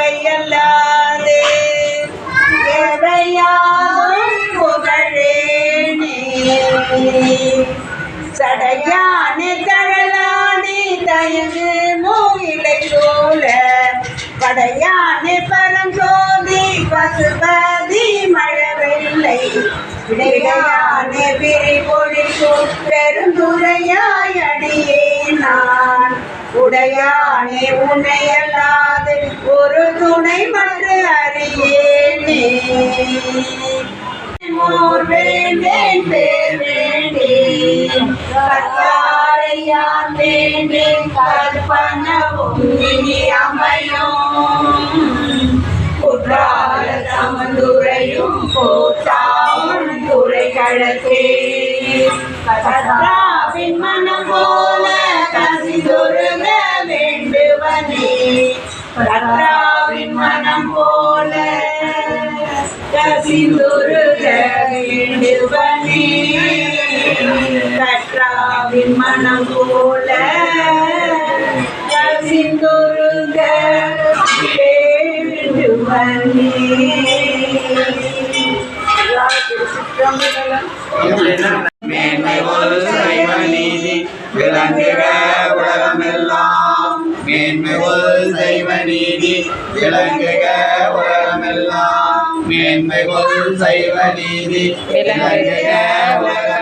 உங்கழகலவையல்லாதே எவையாவும் புகழேனே சடையானே தழலாடி தயங்கு மூயிலை சூழ படையானே பரஞ்சோதி பசுபதி மழவெல்லை இடையானே விரிபொழில் பெருந்துரையாய் அடியே நான் உடையானே உன்னையல்லாது ஒரு துணை மற்ற அறியேனே மோர் வேண்டேன் பேர் வேண்டேன் கத்தாரையான் வேண்டேன் கற்பனவும் இனி அமையும் குற்றால சமந்துரையும் போற்றாவும் துறை கழக்கே கற்றாவின் மனம் போல கசிந்துருக வேண்டுவனே கற்றாவின் மனம் போல கசிந்துருக வேண்டுவனே கற்றாவின் மனம் போல கசிந்துருக வேண்டுவனே. மேன்மை ஒரு சைவ நீதி விளங்குக உலகமெல்லாம் மேன்மை ஒரு சைவ நீதி விளங்குக உலகமெல்லாம் மேன்மை ஒரு சைவ நீதி விளங்குக உலகம்